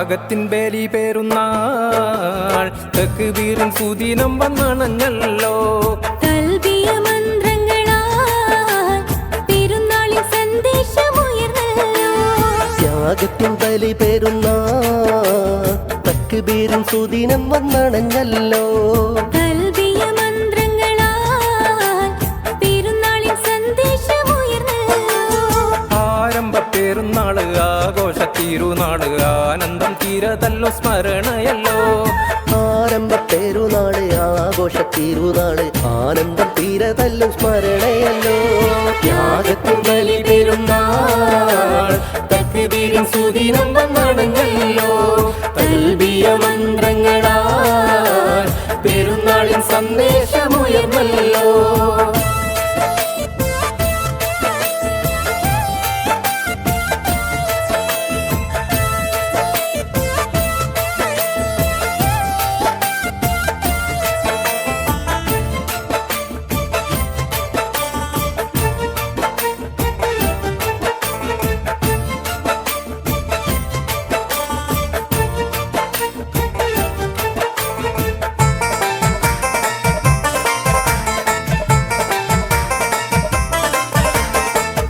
ത്യാഗത്തിൻ ബലി പേരുന്നാൾ തക്ബീറിൻ സുദിനം വന്നണഞ്ഞല്ലോ. തൽബിയ മന്ത്രങ്ങളാൽ പെരുന്നാളിൻ സന്ദേശമുയർന്നല്ലോ. ത്യാഗത്തിൻ ബലി പേരുന്നാൾ തക്ബീറിൻ സുദിനം വന്നണഞ്ഞല്ലോ. തൽബിയ മന്ത്രങ്ങളാൽ പെരുന്നാളിൻ സന്ദേശമുയർന്നല്ലോ. ആരംഭ പെരുന്നാള് ആഘോഷ തിരുനാള് ആനന്ദം തീരതല്ലോ സ്മരണയല്ലോ. ആരംഭ പെരുന്നാള് ആഘോഷ തിരുനാള് ആനന്ദം തീരതല്ലോ സ്മരണയല്ലോ. ത്യാഗത്തിൻ ബലി പെരുന്നാൾ തക്ബീറിൻ സുദിനം വന്നണഞ്ഞല്ലോ. തൽബിയ മന്ത്രങ്ങളാൽ പെരുന്നാളിൻ സന്ദേശമുയർന്നല്ലോ.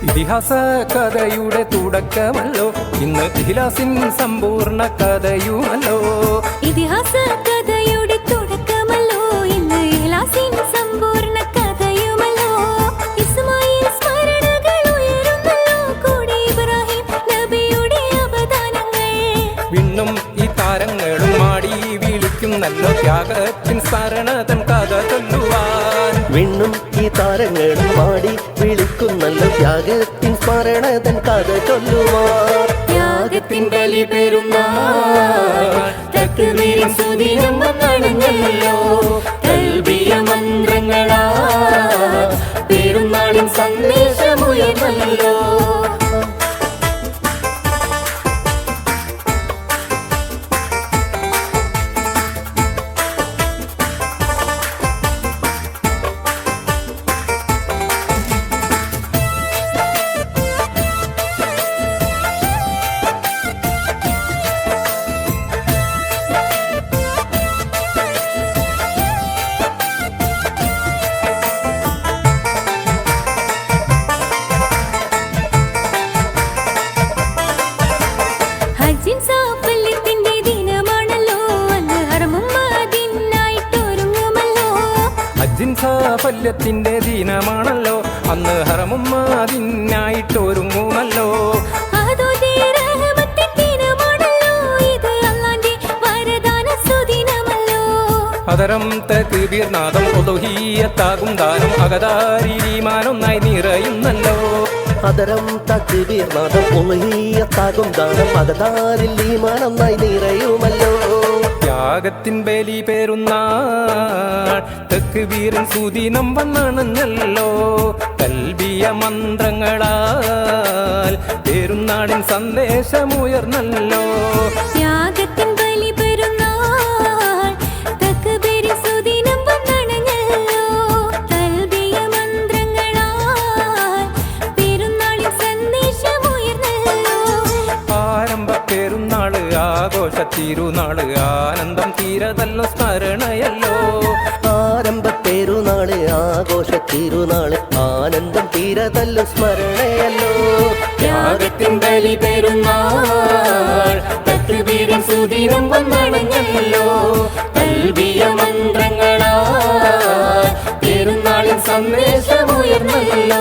ഇതിഹാസ കഥയുടെ തുടക്കമല്ലോ ഇന്ന് ഇഖ്ലാസിൻ സമ്പൂർണ്ണ കഥയുമല്ലോ. ഇതിഹാസ കഥയുടെ തുടക്കമല്ലോ ഇന്ന് ഇഖ്ലാസിൻ സമ്പൂർണ്ണ കഥയുമല്ലോ. ഇസ്മായിൽ സ്മരണകൾ ഉയരുന്നല്ലോ കൂടെ ഇബ്രാഹിം നബിയുടെ അവദാനങ്ങൾ. വിണ്ണും ഈ താരങ്ങളും മാടി വിളിക്കുന്നല്ലോ ത്യാഗത്തിൻ സ്മരണതൻ കഥ ചൊല്ലുവാൻ. വിണ്ണും ഈ താരങ്ങളും പാടി വിളിക്കുന്നല്ലോ ത്യാഗത്തിൻ സ്മരണതൻ കഥ ചൊല്ലുവാൻ. ത്യാഗത്തിൻ ബലി പെരുന്നാൾ തക്ബീറിൻ സുദിനം വന്നണഞ്ഞല്ലോ. തൽബിയ മന്ത്രങ്ങളാൽ പെരുന്നാളിൻ സന്ദേശമുയർന്നല്ലോ. ഹജ്ജിൻ സാഫല്യത്തിന്റെ ദിനമാണല്ലോ അന്ന് ഹറമും അതിനായിട്ടൊരുങ്ങുമല്ലോ. ഹജ്ജിൻ സാഫല്യത്തിന്റെ ദിനമാണല്ലോ അന്ന് ഹറമും അതിനായിട്ടൊരുങ്ങുമല്ലോ. അതോടെ റഹ്മത്തിൻ ദിനമാണല്ലോ ഇത് അല്ലാഹുവിന്റെ വരദാന സുദിനമല്ലോ. അതരം തക്ബീർ നാദം ഉളുഹിയ്യത്താകും ദാനം അകതാരിൽ ഈമാനൊന്നായി നിറയുന്നല്ലോ. അതരം തക്ബീർ നാദം ഉളുഹിയ്യത്താകും ദാനം അകതാരിൽ ഈമാനൊന്നായി നിറയുമല്ലോ. ത്യാഗത്തിൻ ബലി പെരുന്നാൾ തക്ബീറിൻ സുദിനം വന്നണഞ്ഞല്ലോ. തൽബിയ മന്ത്രങ്ങളാൽ പെരുന്നാളിൻ സന്ദേശമുയർന്നല്ലോ. ത്യാഗത്തിൻ ബലി പെരുന്നാൾ തക്ബീറിൻ സുദിനം വന്നണഞ്ഞല്ലോ. തൽബിയ മന്ത്രങ്ങളാൽ പെരുന്നാളിൻ സന്ദേശമുയർന്നല്ലോ. ആരംഭ പെരുന്നാള് ആഘോഷ തിരുനാള് ആനന്ദം തീരതല്ലോ സ്മരണയല്ലോ. ആരംഭ പെരുന്നാള് ആഘോഷ തിരുനാള് ആനന്ദം തീരതല്ലോ സ്മരണയല്ലോ. ത്യാഗത്തിൻ ബലി പെരുന്നാൾ തക്ബീറിൻ സുദിനം വന്നണഞ്ഞല്ലോ. തൽബിയ മന്ത്രങ്ങളാൽ പെരുന്നാളിൻ സന്ദേശമുയർന്നല്ലോ.